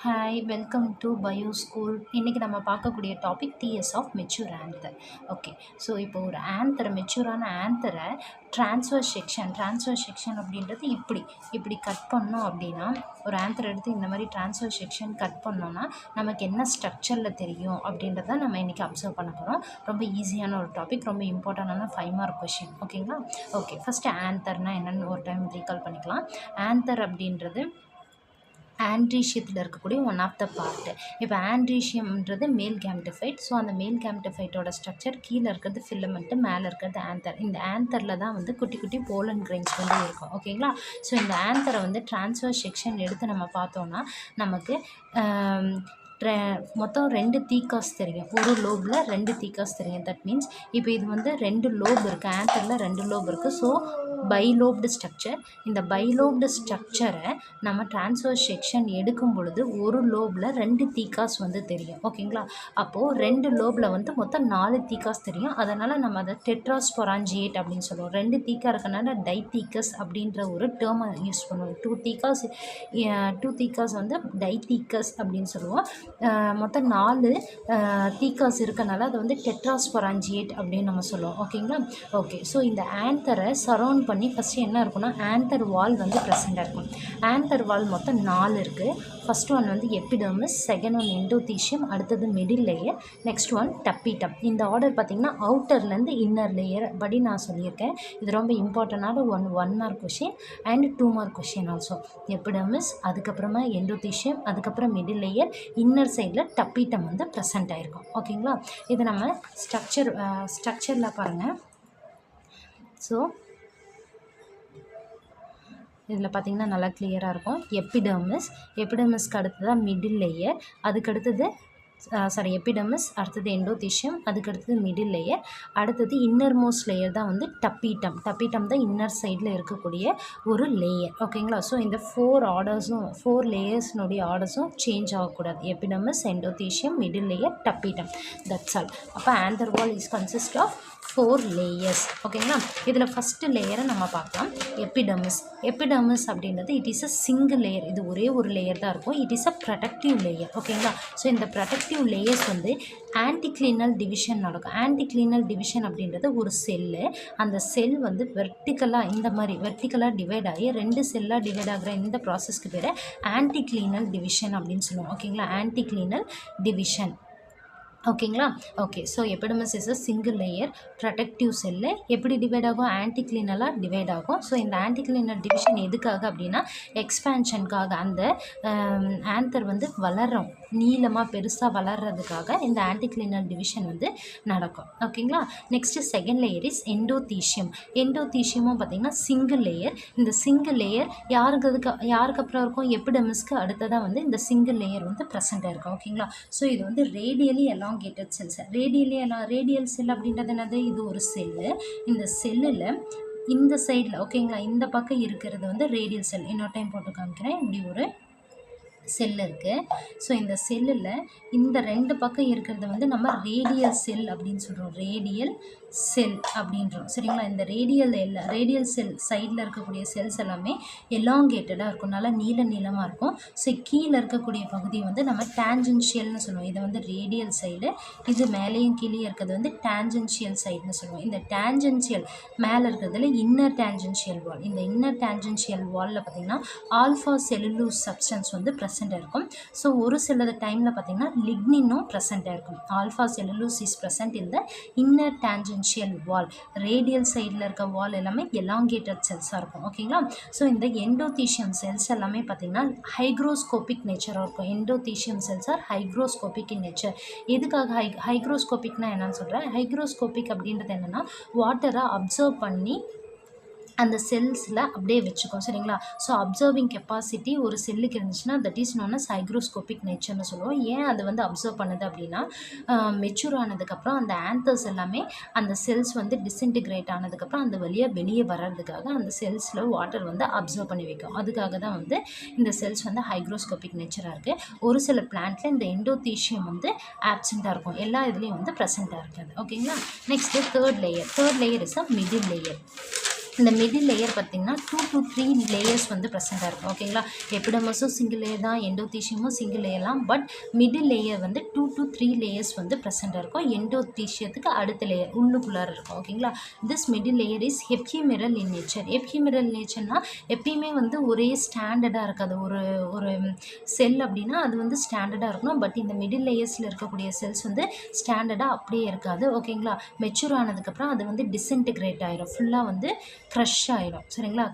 Hi, welcome to bio school. இன்றைக்கி நம்ம பார்க்கக்கூடிய topic TS of mature anther. Okay, so இப்போ ஒரு ஆன்தரை, மெச்சூரான ஆன்தரை ட்ரான்ஸ்ஃபர் செக்ஷன் அப்படின்றது இப்படி கட் பண்ணோம் அப்படின்னா, ஒரு ஆன்தர் எடுத்து இந்த மாதிரி ட்ரான்ஸ்ஃபர் செக்ஷன் கட் பண்ணோன்னா நமக்கு என்ன ஸ்ட்ரக்சரில் தெரியும் அப்படின்றத நம்ம இன்றைக்கி அப்சர்வ் பண்ண போகிறோம். ரொம்ப ஈஸியான ஒரு டாபிக், ரொம்ப இம்பார்ட்டண்டான 5 மார்க் கொஷின். ஓகேங்களா? ஓகே, ஃபஸ்ட்டு ஆன்தர்னால் என்னென்னு ஒரு டைம் ரீகால் பண்ணிக்கலாம். ஆன்தர் அப்படின்றது ஆண்ட்ரீஷியத்தில் இருக்கக்கூடிய ஒன் ஆஃப் த பார்ட்டு. இப்போ ஆண்ட்ரீஷியம்ன்றது மேல் கேம்டிஃபைட். ஸோ அந்த மேல் கேம்டிஃபைட்டோட ஸ்ட்ரக்சர் கீழே இருக்கிறது ஃபிலமெண்ட்டு, மேலே இருக்கிறது ஆன்தர். இந்த ஆன்தரில் தான் வந்து குட்டி குட்டி போலன் கிரெயின்ஸ் வந்து இருக்கும். ஓகேங்களா? ஸோ இந்த ஆன்தரை வந்து ட்ரான்ஸ்ஃபர் செக்ஷன் எடுத்து நம்ம பார்த்தோன்னா நமக்கு மொத்தம் 2 தீக்காஸ் தெரியும். ஒரு லோபில் 2 தீக்காஸ் தெரியும். தட் மீன்ஸ் இப்போ இது வந்து 2 லோப் இருக்குது. ஆன்தரில் 2 லோப் இருக்குது. So bilobed structure. இந்த பைலோப்டு ஸ்ட்ரக்சரை நம்ம ட்ரான்ஸ்ஃபர் செக்ஷன் எடுக்கும் பொழுது ஒரு லோபில் 2 தீக்காஸ் வந்து தெரியும். ஓகேங்களா? அப்போது 2 லோபில் வந்து மொத்தம் 4 தீக்காஸ் தெரியும். அதனால் நம்ம அதை டெட்ராஸ்பொராஞ்சியேட் அப்படின்னு சொல்லுவோம். 2 தீக்கா இருக்கனால டைத்தீக்கஸ் அப்படின்ற ஒரு டேர்மை யூஸ் பண்ணுவோம். 2 தீக்காஸ் வந்து டைத்தீக்கஸ் அப்படின்னு சொல்லுவோம். மொத்தம் 4 தீக்காஸ் இருக்கனால அது வந்து டெட்ராஸ்பொராஞ்சியேட் அப்படின்னு நம்ம சொல்லுவோம். ஓகேங்களா? ஓகே, ஸோ இந்த ஆன்தரை சரௌண்ட் பண்ணி ஃபஸ்ட்டு என்ன இருக்குன்னா, ஆன்தர் வால் வந்து ப்ரெசென்ட்டாக இருக்கும். ஆன்தர் வால் மொத்தம் 4 இருக்குது. ஃபஸ்ட் ஒன் வந்து எபிடர்மிஸ், செகண்ட் ஒன் எண்டோதீஷியம், அடுத்தது மிடில் லேயர், நெக்ஸ்ட் ஒன் டப்பீட்டம். இந்த ஆர்டர் பார்த்திங்கன்னா அவுட்டர்லேருந்து இன்னர் லேயர் படி நான் சொல்லியிருக்கேன். இது ரொம்ப இம்பார்ட்டண்டான 1 mark question and 2 mark question also. Epidermis, அதுக்கப்புறமா எண்டோதீஷியம், அதுக்கப்புறம் மிடில் லேயர், இன்னர் சைடில் டப்பீட்டம் வந்து ப்ரெசென்ட் ஆகிருக்கும். ஓகேங்களா? இது நம்ம ஸ்ட்ரக்சரில் பாருங்கள். ஸோ இதில் பார்த்திங்கன்னா நல்லா கிளியராக இருக்கும். எபிடர்மிஸ்க்கு அடுத்தது தான் மிடில் லேயர், அதுக்கடுத்தது எபிடர்மிஸ், அடுத்தது எண்டோதீஷியம், அதுக்கடுத்தது மிடில் லேயர், அடுத்தது இன்னர் மோஸ்ட் லேயர் தான் வந்து டப்பீட்டம் தான் இன்னர் சைடில் இருக்கக்கூடிய ஒரு லேயர். ஓகேங்களா? ஸோ இந்த 4 லேயர்ஸ்னுடைய ஆர்டர்ஸும் சேஞ்ச் ஆகக்கூடாது. Epidermis, endothecium, middle layer, tapetum, that's all. அப்போ anther wall is consist of 4 layers. ஓகேங்களா? இதில் ஃபஸ்ட்டு லேயரை நம்ம பார்க்கலாம். எபிடர்மிஸ் அப்படின்றது it is a single layer. இது ஒரே ஒரு லேயர் தான் இருக்கும். It is a protective layer. ஓகேங்களா? ஸோ இந்த ப்ரொடக்டிவ் லேயர்ஸ் வந்து ஆன்டிக்ளீனல் டிவிஷன் நடக்கும். ஆன்டிக்ளீனல் டிவிஷன் அப்படின்றது ஒரு செல்லு. அந்த செல் வந்து வெர்டிக்கலாக டிவைட் ஆகி 2 செல்லாக டிவைட் ஆகிற இந்த ப்ராசஸ்க்கு பேர் ஆன்டிக்ளீனல் டிவிஷன் அப்படின்னு சொல்லுவோம். ஓகேங்களா? ஆன்டிக்ளீனல் டிவிஷன். ஓகேங்களா? Okay, so epidermis is a single layer productive cell. எப்படி டிவைட் ஆகும்? ஆன்டிக்ளீனலாக டிவைட் ஆகும். ஸோ இந்த ஆன்டிக்ளீனல் டிவிஷன் எதுக்காக அப்படின்னா எக்ஸ்பேன்ஷனுக்காக. அந்த ஆன்தர் வந்து நீளமாக பெருசாக வளர்கிறதுக்காக இந்த ஆன்டிக்ளீனல் டிவிஷன் வந்து நடக்கும். ஓகேங்களா? நெக்ஸ்ட்டு செகண்ட் லேயர் இஸ் எண்டோதீஷியமும் பார்த்திங்கன்னா சிங்கிள் லேயர். இந்த சிங்கிள் லேயர் யாருக்கு அப்புறம் இருக்கும்? எபிடர்மிஸ்க்கு அடுத்ததாக வந்து இந்த சிங்கிள் லேயர் வந்து ப்ரெசென்ட்டாக இருக்கும். ஓகேங்களா? ஸோ இது வந்து ரேடியலி எலாங்கேட்டட் செல்ஸ். ரேடியல் செல் அப்படின்றது என்னது? இது ஒரு செல்லு. இந்த செல்லில் இந்த சைடில், ஓகேங்களா, இந்த பக்கம் இருக்கிறது வந்து ரேடியல் செல். இன்னொரு டைம் போட்டு காமிக்கிறேன். இப்படி ஒரு செல் இருக்குது. ஸோ இந்த செல்லில் இந்த 2 பக்கம் இருக்கிறது வந்து நம்ம ரேடியல் செல் அப்படின்னு சொல்கிறோம். ரேடியல் செல் அப்படின்றோம். சரிங்களா? இந்த ரேடியல் செல் சைடில் இருக்கக்கூடிய செல்ஸ் எல்லாமே எலாங்கேட்டடாக இருக்கும். நல்லா நீளமாக இருக்கும். ஸோ கீழே இருக்கக்கூடிய பகுதி வந்து நம்ம டேஞ்சென்ஷியல்னு சொல்லுவோம். இது வந்து ரேடியல் சைடு. இது மேலேயும் கீழே இருக்கிறது வந்து டேஞ்சென்ஷியல் சைடுன்னு சொல்லுவோம். இந்த டேஞ்சென்ஷியல் மேலே இருக்கிறதுல இன்னர் டேஞ்சென்ஷியல் வால். இந்த இன்னர் டேஞ்சென்ஷியல் வாலில் பார்த்திங்கன்னா ஆல்ஃபா செல்லுலோஸ் சப்ஸ்டன்ஸ் வந்து ப்ரெசென்ட்டாக இருக்கும். ஸோ ஒரு சில டைமில் பார்த்திங்கன்னா லிக்னினும் ப்ரெசென்ட்டாக இருக்கும். ஆல்ஃபா செல்லுலோஸ் இஸ் ப்ரெசென்ட் இந்த இன்னர் டேஞ்சென்ஷியல் வால். ரேடியல் சைடில் இருக்க வால் எல்லாமே எலாங்கேட்டட் செல்ஸாக இருக்கும். ஓகேங்களா? ஸோ இந்த எண்டோதீஷியம் செல்ஸ் எல்லாமே பார்த்திங்கன்னா ஹைக்ரோஸ்கோபிக் நேச்சராக இருக்கும். Endothecium cells are hygroscopic in nature. எதுக்காக ஹைக்ரோஸ்கோபிக்னா என்னன்னு சொல்கிறேன். ஹைக்ரோஸ்கோபிக் அப்படின்றது என்னென்னா வாட்டரை அப்சர்வ் பண்ணி அந்த செல்ஸில் அப்படியே வச்சுக்கோம். சரிங்களா? ஸோ அப்சர்விங் கெப்பாசிட்டி ஒரு செல்லுக்கு இருந்துச்சுன்னா that is known as hygroscopic நேச்சர்னு சொல்லுவோம். ஏன் அது வந்து அப்சர்வ் பண்ணுது அப்படின்னா மெச்சூர் ஆனதுக்கப்புறம் அந்த ஆன்தர்ஸ் எல்லாமே அந்த செல்ஸ் வந்து டிஸ்இன்டிகிரேட் ஆனதுக்கப்புறம் அந்த வெளியே வர்றதுக்காக அந்த செல்ஸில் வாட்டர் வந்து அப்சர்வ் பண்ணி வைக்கும். அதுக்காக தான் வந்து இந்த செல்ஸ் வந்து ஹைக்ரோஸ்கோபிக் நேச்சராக இருக்குது. ஒரு சில பிளான்ட்டில் இந்த எண்டோதீஷியம் வந்து ஆப்சென்ட்டாக இருக்கும். எல்லா இதுலேயும் வந்து ப்ரெசென்ட்டாக இருக்காது. ஓகேங்களா? Next third layer is a middle layer. இந்த மிடில் லேயர் பார்த்திங்கன்னா 2 to 3 லேயர்ஸ் வந்து ப்ரெசென்ட்டாக இருக்கும். ஓகேங்களா, எபிடர்மஸும் சிங்கிள் லேயர் தான், எண்டோதீஷியமும் சிங்கிள் லேயர் தான். பட் மிடில் லேயர் வந்து 2 to 3 லேயர்ஸ் வந்து ப்ரெசென்ட்டாக இருக்கும். எண்டோதீஷியத்துக்கு அடுத்த லேயர் உள்ளுக்குள்ளார இருக்கும். ஓகேங்களா, this middle layer is ephemeral in nature. Ephemeral நேச்சர்னா எப்பயுமே வந்து ஒரே ஸ்டாண்டர்டாக இருக்காது. ஒரு செல் அப்படின்னா அது வந்து ஸ்டாண்டர்டாக இருக்கணும். பட் இந்த மிடில் லேயர்ஸில் இருக்கக்கூடிய செல்ஸ் வந்து ஸ்டாண்டர்டாக அப்படியே இருக்காது. ஓகேங்களா, மெச்சூர் ஆனதுக்கப்புறம் அது வந்து டிஸ்இன்டிகிரேட் ஆகிடும், ஃபுல்லாக வந்து க்ரஷ் ஆகிடும். சரிங்களா,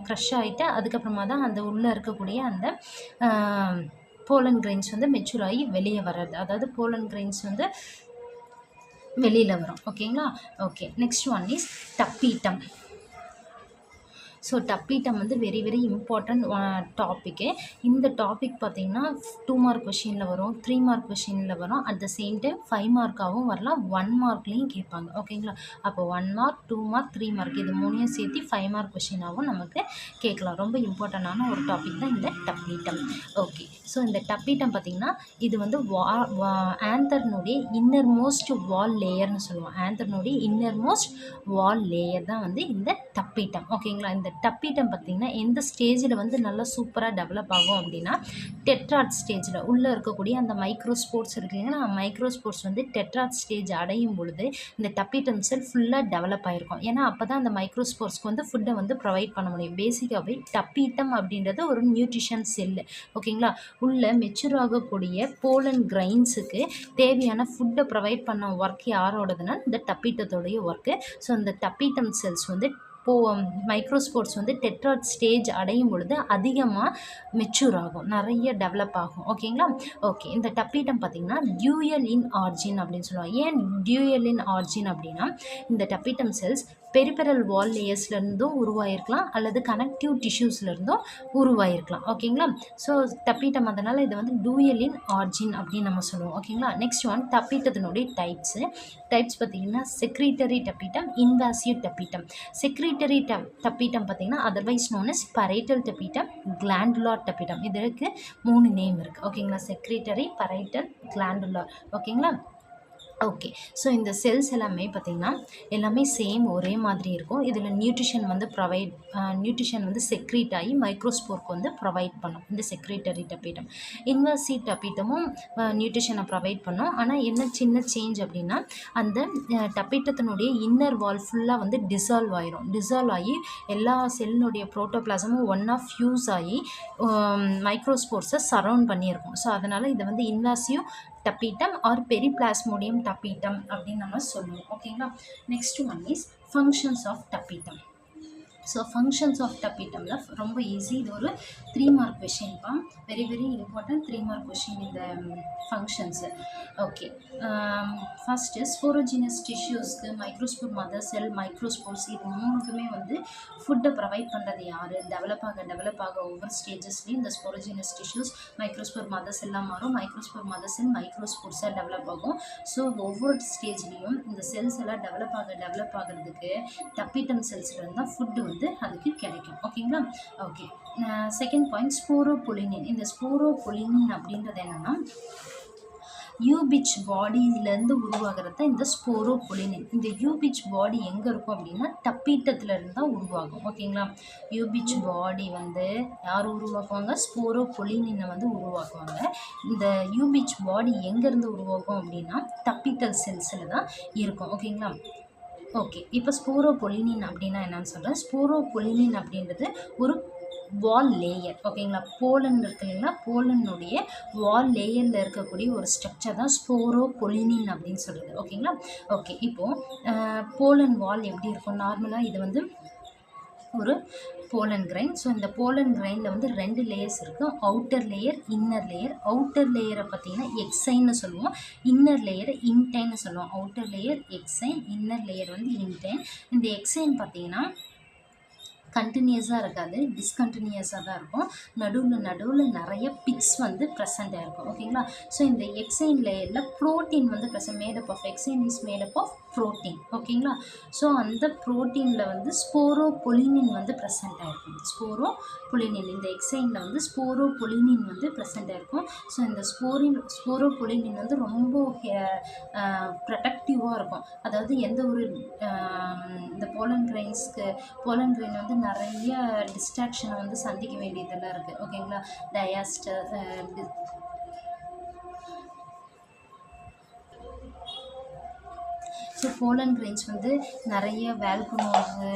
க்ரஷ் ஆகிட்டு அதுக்கப்புறமா தான் அந்த உள்ளே இருக்கக்கூடிய அந்த போலன் கிரெயின்ஸ் வந்து மெச்சூர் ஆகி வெளியே வர்றது. அதாவது போலன் கிரெயின்ஸ் வந்து வெளியில் வரும். ஓகேங்களா, okay. Next one is tapetum. So tapetum வந்து வெரி வெரி இம்பார்ட்டண்ட் டாப்பிக்கு. இந்த டாபிக் பார்த்திங்கன்னா 2 மார்க் கொஷினில் வரும், 3 மார்க் கொஷினில் வரும், அட் த சேம் டைம் 5 மார்க்காகவும் வரலாம், 1 மார்க்லேயும் கேட்பாங்க. ஓகேங்களா, அப்போ 1 மார்க், 2 மார்க், 3 மார்க் இது மூணையும் சேர்த்து 5 மார்க் கொஷினாகவும் நமக்கு கேட்கலாம். ரொம்ப இம்பார்ட்டண்டான ஒரு டாபிக் தான் இந்த டப்பீட்டம். ஓகே, ஸோ இந்த டப்பீட்டம் பார்த்திங்கன்னா இது வந்து ஆந்தர்னுடைய இன்னர் மோஸ்ட் வால் லேயர்னு சொல்லுவோம். ஆந்தர்னுடைய இன்னர் மோஸ்ட் வால் லேயர் தான் வந்து இந்த டப்பீட்டம். ஓகேங்களா, இந்த டப்பீட்டம் பார்த்திங்கன்னா எந்த ஸ்டேஜில் வந்து நல்லா சூப்பராக டெவலப் ஆகும் அப்படின்னா டெட்ராட் ஸ்டேஜில் உள்ளே இருக்கக்கூடிய அந்த மைக்ரோஸ்போர்ட்ஸ் இருக்குங்களா, மைக்ரோஸ்போர்ட்ஸ் வந்து டெட்ராட் ஸ்டேஜ் அடையும் பொழுது இந்த டப்பீட்டம் செல் ஃபுல்லாக டெவலப் ஆகிருக்கும். ஏன்னா அப்போ தான் அந்த மைக்ரோஸ்போர்ட்ஸ்க்கு வந்து ஃபுட்டை வந்து ப்ரொவைட் பண்ண முடியும். பேசிக்காகவே டப்பீட்டம் அப்படின்றது ஒரு நியூட்ரிஷன் செல்லு. ஓகேங்களா, உள்ளே மெச்சூர் ஆகக்கூடிய போலன் கிரைன்ஸுக்கு தேவையான ஃபுட்டை ப்ரொவைட் பண்ண ஒர்க் யாரோடதுன்னா இந்த டப்பீட்டத்தோடைய ஒர்க்கு. ஸோ இந்த டப்பீட்டம் செல்ஸ் வந்து மைக்ரோஸ்போர்ட்ஸ் வந்து டெட்ராட் ஸ்டேஜ் அடையும் பொழுது அதிகமாக மெச்சூர் ஆகும், நிறைய டெவலப் ஆகும். ஓகேங்களா, ஓகே. இந்த டப்பீட்டம் பார்த்திங்கன்னா டியூயல் இன் ஆர்ஜின் அப்படின்னு சொல்லுவாங்க. ஏன் டியூயல் இன் ஆர்ஜின் அப்படின்னா இந்த டப்பீட்டம் செல்ஸ் பெரிபெரல் வால் லேயர்ஸ்லேருந்தும் உருவாயிருக்கலாம் அல்லது கனெக்டிவ் டிஷ்யூஸ்லேருந்தும் உருவாயிருக்கலாம். ஓகேங்களா, ஸோ டப்பீட்டம் அதனால் இதை வந்து டியூயல் இன் ஆர்ஜின் அப்படின்னு நம்ம சொல்லுவோம். ஓகேங்களா, நெக்ஸ்ட் ஒன் டப்பீட்டத்தினுடைய டைப்ஸ் பார்த்திங்கன்னா secretory tapetum, invasive tapetum. Secretory tapetum பார்த்திங்கன்னா otherwise known as parietal tapetum, glandular tapetum. இதற்கு 3 நேம் இருக்குது. ஓகேங்களா, செக்ரீட்டரி, பரைட்டல், கிளாண்டுலார். ஓகேங்களா, ஓகே. ஸோ இந்த செல்ஸ் எல்லாமே பார்த்திங்கன்னா எல்லாமே சேம் ஒரே மாதிரி இருக்கும். இதில் நியூட்ரிஷன் வந்து செக்ரீட் ஆகி மைக்ரோஸ்போர்க்கு வந்து ப்ரொவைட் பண்ணும் இந்த செக்ரீட்டரி டப்பீட்டம். இன்வர்சிவ் டப்பீட்டமும் நியூட்ரிஷனை ப்ரொவைட் பண்ணும். ஆனால் என்ன சின்ன சேஞ்ச் அப்படின்னா அந்த டப்பீட்டத்தினுடைய இன்னர் வால் ஃபுல்லாக வந்து டிசால்வ் ஆகி எல்லா செல்லினுடைய ப்ரோட்டோபிளாசமும் ஒன்றா ஃபியூஸ் ஆகி மைக்ரோஸ்போர்ஸை சரவுண்ட் பண்ணியிருக்கும். ஸோ அதனால் இதை வந்து இன்வாசிவ் டப்பீட்டம் ஆர் பெரிபிளாஸ்மோடியம் டப்பீட்டம் அப்படின்னு நம்ம சொல்லுவோம். ஓகேங்களா, next one is functions of tapetum. So functions of டப்பீட்டமில் ரொம்ப ஈஸி, இது ஒரு 3 மார்க் கொஷின்ப்பா, very very important 3 mark question இந்த ஃபங்க்ஷன்ஸு. ஓகே, ஃபஸ்ட்டு ஸ்போரோஜினஸ் டிஷ்யூஸ்க்கு மைக்ரோஸ்போர் மதர் செல், மைக்ரோஸ்போர்ஸ் இது 3க்குமே வந்து ஃபுட்டை ப்ரொவைட் பண்ணுறது யார்? டெவலப் ஆக ஒவ்வொரு ஸ்டேஜஸ்லேயும் இந்த ஸ்போரோஜினஸ் டிஷ்யூஸ் மைக்ரோஸ்போர் மதர் செல்லாக மாறும், மைக்ரோஸ்போர் மதர் செல் மைக்ரோஸ்போர்ஸாக டெவலப் ஆகும். ஸோ ஒவ்வொரு ஸ்டேஜ்லேயும் இந்த செல்ஸ் எல்லாம் டெவலப் ஆகிறதுக்கு டப்பீட்டம் செல்ஸ்லேருந்து தான் ஃபுட்டு வந்து அதுக்கு கிடைக்கும். ஓகேங்களா, ஓகே. Second point sporopollenin. இந்த ஸ்போரோபொலினின் அப்படின்றது என்னென்னா யூபிச் பாடியிலேருந்து உருவாகிறது இந்த ஸ்போரோபொலினின். இந்த யூபிச் பாடி எங்கே இருக்கும் அப்படின்னா டப்பீட்டத்துலேருந்து தான் உருவாகும். ஓகேங்களா, யூபிச் பாடி வந்து யார் உருவாக்குவாங்க? ஸ்போரோபொலினினை வந்து உருவாக்குவாங்க. இந்த யூபிச் பாடி எங்கேருந்து உருவாகும் அப்படின்னா டப்பீட்டல் செல்ஸில் தான் இருக்கும். ஓகேங்களா, ஓகே. இப்போ ஸ்போரோபொலினின் அப்படின்னா என்னன்னு சொல்கிறேன். ஸ்போரோபொலினின் அப்படின்றது ஒரு வால் லேயர். ஓகேங்களா, போலன் இருக்கு இல்லைங்களா, போலனுடைய வால் லேயரில் இருக்கக்கூடிய ஒரு ஸ்ட்ரக்சர் தான் ஸ்போரோபொலினின் அப்படின்னு சொல்கிறது. ஓகேங்களா, ஓகே. இப்போது போலன் வால் எப்படி இருக்கும்? நார்மலாக இது வந்து ஒரு போலன் கிரைன். ஸோ இந்த போலன் கிரைனில் வந்து 2 லேயர்ஸ் இருக்குது, outer layer, inner layer. Outer லேயரை பார்த்திங்கன்னா எக்ஸைன்னு சொல்லுவோம், இன்னர் லேயரை இன்டைன்னு சொல்லுவோம். Outer layer exine, inner layer வந்து இன்டைன். இந்த எக்ஸைன் பார்த்திங்கன்னா கண்டினியூஸாக இருக்காது, டிஸ்கண்டினியூஸாக தான் இருக்கும். நடுவில் நிறைய பிட்ஸ் வந்து ப்ரெசென்ட் ஆகிருக்கும். ஓகேங்களா? ஸோ இந்த எக்ஸைன் லேயரில் ப்ரோட்டீன் வந்து present made up of exine is made up of protein. ஓகேங்களா? ஸோ அந்த ப்ரோட்டீனில் வந்து ஸ்போரோபொலினின் வந்து ப்ரெசென்ட் ஆகிருக்கும். ஸ்போரோபொலினின் இந்த எக்ஸைனில் வந்து ஸ்போரோபொலினின் வந்து ப்ரெசென்ட் ஆகிருக்கும். ஸோ இந்த ஸ்போரோபொலினின் வந்து ரொம்ப ப்ரொடக்டிவாக இருக்கும். அதாவது எந்த ஒரு இந்த போலன் கிரெயின் வந்து நிறைய டிஸ்ட்ராக்ஷனை வந்து சந்திக்க வேண்டியதெல்லாம் இருக்குது. ஓகேங்களா? டயாஸ்டர் ஸோ போலன் கிரெயின்ஸ் வந்து நிறைய வேல்குனோஸு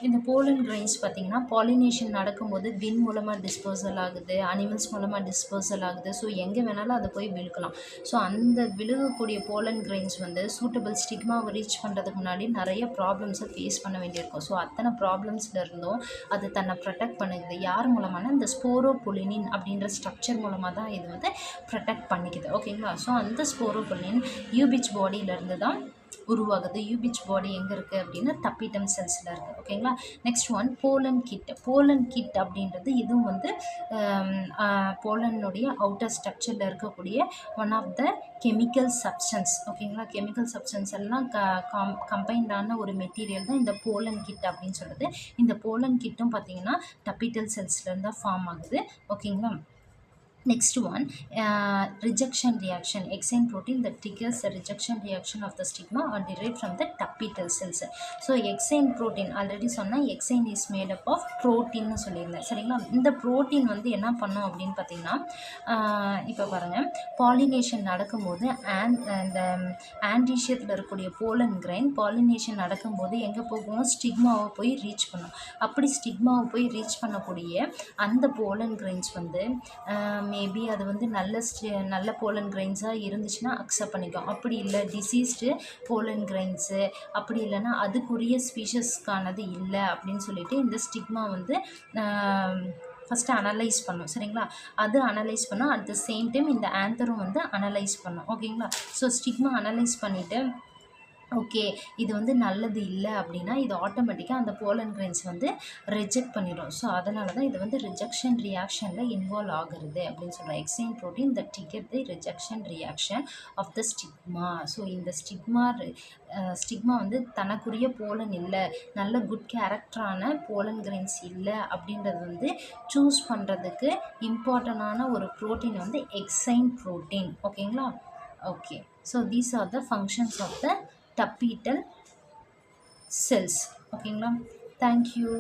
இந்த போலன் கிரெயின்ஸ் பார்த்திங்கன்னா பாலினேஷன் நடக்கும்போது வின் மூலமாக டிஸ்போசல் ஆகுது, அனிமல்ஸ் மூலமாக டிஸ்போசல் ஆகுது. ஸோ எங்கே வேணாலும் அதை போய் விழுக்கலாம். ஸோ அந்த விழுகக்கூடிய போலன் கிரெயின்ஸ் வந்து சூட்டபிள் ஸ்டிக்மாவை ரீச் பண்ணுறதுக்கு முன்னாடி நிறைய ப்ராப்ளம்ஸை ஃபேஸ் பண்ண வேண்டியிருக்கும். ஸோ அத்தனை ப்ராப்ளம்ஸில் இருந்தும் அது தன்னை ப்ரொடெக்ட் பண்ணுது. யார் மூலமான இந்த ஸ்போரோபொலினின் அப்படின்ற ஸ்ட்ரக்சர் மூலமாக தான் இது வந்து ப்ரொடெக்ட் பண்ணிக்குது. ஓகேங்களா? ஸோ அந்த ஸ்போரோபொலினின் யூபிச் பாடியிலேருந்து தான் உருவாகுது. யூபிச் பாடி எங்கே இருக்குது அப்படின்னா டப்பிடம் செல்ஸில் இருக்குது. ஓகேங்களா? நெக்ஸ்ட் ஒன் போலன் கிட் அப்படின்றது இதுவும் வந்து போலனுடைய அவுட்டர் ஸ்ட்ரக்சரில் இருக்கக்கூடிய one of the chemical substance. ஓகேங்களா? கெமிக்கல் சப்ஸ்டன்ஸ் எல்லாம் கம்பைண்டான ஒரு மெட்டீரியல் தான் இந்த போலன் கிட் அப்படின்னு சொல்கிறது. இந்த போலன் கிட்டும் பார்த்திங்கன்னா டப்பிட்டல் செல்ஸ்லேருந்து தான் ஃபார்ம் ஆகுது. ஓகேங்களா? Next one, rejection reaction. Exine protein that triggers the rejection reaction of the stigma are derived from the tapetal cells. So exine protein already சொன்னால் exine is made up of protein சொல்லியிருந்தேன். சரிங்களா? இந்த protein வந்து என்ன பண்ணும் அப்படின்னு பார்த்தீங்கன்னா, இப்போ பாருங்கள், பாலினேஷன் நடக்கும்போது இந்த ஆன்டிஷியத்தில் இருக்கக்கூடிய போலன் கிரைன் பாலினேஷன் நடக்கும்போது எங்கே போகும்? ஸ்டிக்மாவை போய் ரீச் பண்ணும். அப்படி ஸ்டிக்மாவை போய் ரீச் பண்ணக்கூடிய அந்த போலன் கிரைன்ஸ் வந்து மேபி அது வந்து நல்ல போலன் கிரெயின்ஸாக இருந்துச்சுன்னா அக்செப்ட் பண்ணிக்கும். அப்படி இல்லை டிசீஸ்டு போலன் கிரெயின்ஸு, அப்படி இல்லைன்னா அதுக்குரிய ஸ்பீஷஸ்க்கானது இல்லை அப்படின்னு சொல்லிட்டு இந்த ஸ்டிக்மா வந்து ஃபஸ்ட்டு அனலைஸ் பண்ணும். சரிங்களா? அது அனலைஸ் பண்ணால் அட் த சேம் டைம் இந்த ஆந்தரும் வந்து அனலைஸ் பண்ணும். ஓகேங்களா? ஸோ ஸ்டிக்மா அனலைஸ் பண்ணிவிட்டு ஓகே இது வந்து நல்லது இல்லை அப்படின்னா இது ஆட்டோமேட்டிக்காக அந்த போலன் கிரெயின்ஸ் வந்து ரிஜெக்ட் பண்ணிடும். ஸோ அதனால தான் இது வந்து ரிஜெக்ஷன் ரியாக்ஷனில் இன்வால்வ் ஆகுறது அப்படின்னு சொல்கிறோம். Exine protein the trigger the rejection reaction of the stigma. So இந்த ஸ்டிக்மா வந்து தனக்குரிய போலன் இல்லை, நல்ல குட் கேரக்டரான போலன் கிரெயின்ஸ் இல்லை அப்படின்றது வந்து சூஸ் பண்ணுறதுக்கு இம்பார்ட்டண்டான ஒரு ப்ரோட்டீன் வந்து எக்ஸைன் ப்ரோட்டீன். ஓகேங்களா? Okay, so these are the functions of the tapetal cells. ஓகேங்களா? தேங்க்யூ.